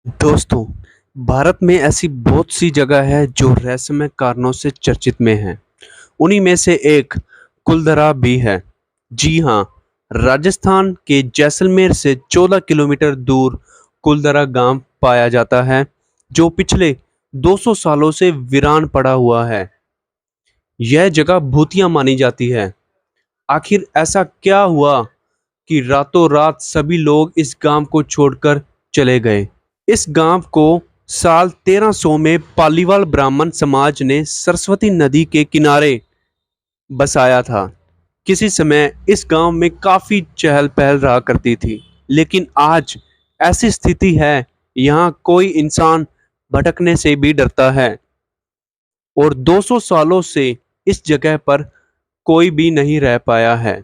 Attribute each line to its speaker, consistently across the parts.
Speaker 1: दोस्तों, भारत में ऐसी बहुत सी जगह है जो रहस्यमय कारणों से चर्चित में हैं। उन्हीं में से एक कुलधरा भी है। जी हाँ, राजस्थान के जैसलमेर से 14 किलोमीटर दूर कुलधरा गांव पाया जाता है, जो पिछले 200 सालों से वीरान पड़ा हुआ है। यह जगह भूतिया मानी जाती है। आखिर ऐसा क्या हुआ कि रातों रात सभी लोग इस गांव को छोड़कर चले गए? इस गांव को साल 1300 में पालीवाल ब्राह्मण समाज ने सरस्वती नदी के किनारे बसाया था। किसी समय इस गांव में काफी चहल पहल रहा करती थी, लेकिन आज ऐसी स्थिति है, यहाँ कोई इंसान भटकने से भी डरता है और 200 सालों से इस जगह पर कोई भी नहीं रह पाया है।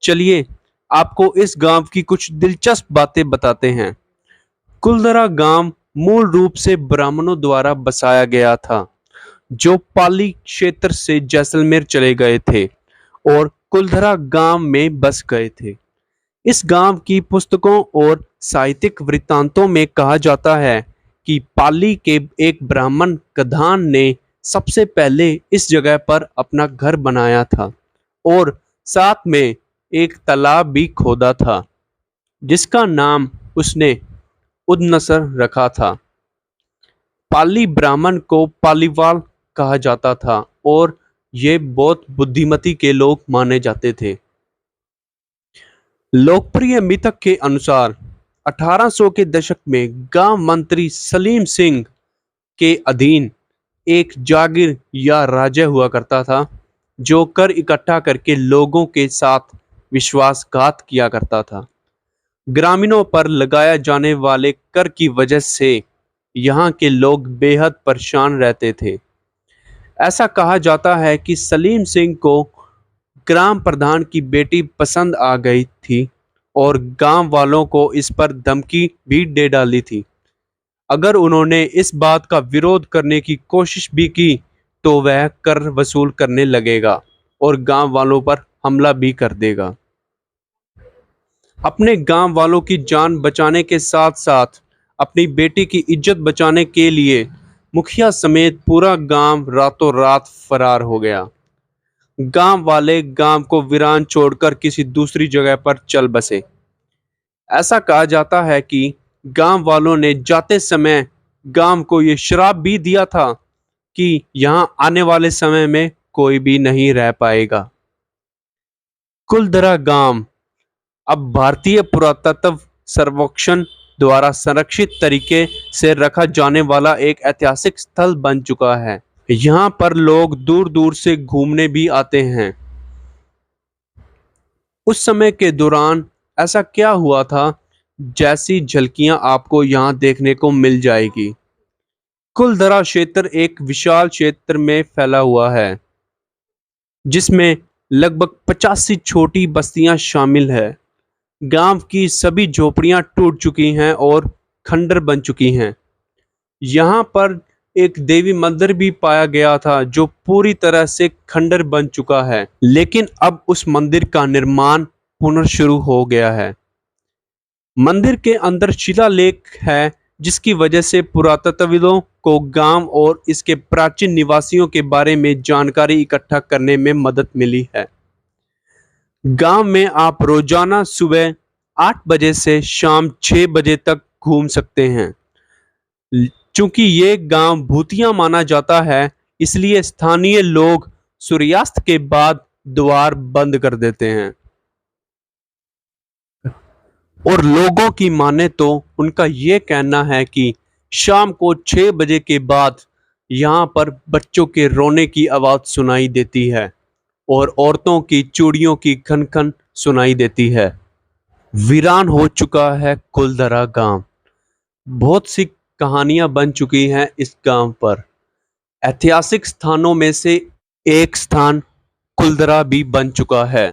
Speaker 1: चलिए, आपको इस गांव की कुछ दिलचस्प बातें बताते हैं। कुलधरा गांव मूल रूप से ब्राह्मणों द्वारा बसाया गया था, जो पाली क्षेत्र से जैसलमेर चले गए थे और कुलधरा गांव में बस गए थे। इस गांव की पुस्तकों और साहित्यिक वृत्तांतों में कहा जाता है कि पाली के एक ब्राह्मण कधान ने सबसे पहले इस जगह पर अपना घर बनाया था और साथ में एक तालाब भी खोदा था, जिसका नाम उसने उदनसर रखा था। पाली ब्राह्मण को पालीवाल कहा जाता था और ये बहुत बुद्धिमती के लोग माने जाते थे। लोकप्रिय मिथक के अनुसार 1800 के दशक में गांव मंत्री सलीम सिंह के अधीन एक जागीर या राजा हुआ करता था, जो कर इकट्ठा करके लोगों के साथ विश्वासघात किया करता था। ग्रामीणों पर लगाया जाने वाले कर की वजह से यहाँ के लोग बेहद परेशान रहते थे। ऐसा कहा जाता है कि सलीम सिंह को ग्राम प्रधान की बेटी पसंद आ गई थी और गांव वालों को इस पर धमकी भी दे डाली थी। अगर उन्होंने इस बात का विरोध करने की कोशिश भी की तो वह कर वसूल करने लगेगा और गांव वालों पर हमला भी कर देगा। अपने गांव वालों की जान बचाने के साथ साथ अपनी बेटी की इज्जत बचाने के लिए मुखिया समेत पूरा गांव रातों रात फरार हो गया। गांव वाले गांव को वीरान छोड़कर किसी दूसरी जगह पर चल बसे। ऐसा कहा जाता है कि गांव वालों ने जाते समय गांव को ये श्राप भी दिया था कि यहां आने वाले समय में कोई भी नहीं रह पाएगा। कुलधरा गांव अब भारतीय पुरातत्व सर्वेक्षण द्वारा संरक्षित तरीके से रखा जाने वाला एक ऐतिहासिक स्थल बन चुका है। यहाँ पर लोग दूर दूर से घूमने भी आते हैं। उस समय के दौरान ऐसा क्या हुआ था, जैसी झलकियां आपको यहाँ देखने को मिल जाएगी। कुलधरा क्षेत्र एक विशाल क्षेत्र में फैला हुआ है, जिसमें लगभग 85 छोटी बस्तियां शामिल है। गांव की सभी झोपड़ियां टूट चुकी हैं और खंडर बन चुकी हैं। यहाँ पर एक देवी मंदिर भी पाया गया था, जो पूरी तरह से खंडर बन चुका है, लेकिन अब उस मंदिर का निर्माण पुनर्शुरू हो गया है। मंदिर के अंदर शिलालेख है, जिसकी वजह से पुरातत्वविदों को गांव और इसके प्राचीन निवासियों के बारे में जानकारी इकट्ठा करने में मदद मिली है। गांव में आप रोजाना सुबह 8 बजे से शाम 6 बजे तक घूम सकते हैं। चूंकि ये गांव भूतिया माना जाता है, इसलिए स्थानीय लोग सूर्यास्त के बाद द्वार बंद कर देते हैं और लोगों की माने तो उनका ये कहना है कि शाम को 6 बजे के बाद यहाँ पर बच्चों के रोने की आवाज सुनाई देती है और औरतों की चूड़ियों की खन खन सुनाई देती है। वीरान हो चुका है कुलधरा गांव। बहुत सी कहानियां बन चुकी हैं इस गांव पर। ऐतिहासिक स्थानों में से एक स्थान कुलधरा भी बन चुका है।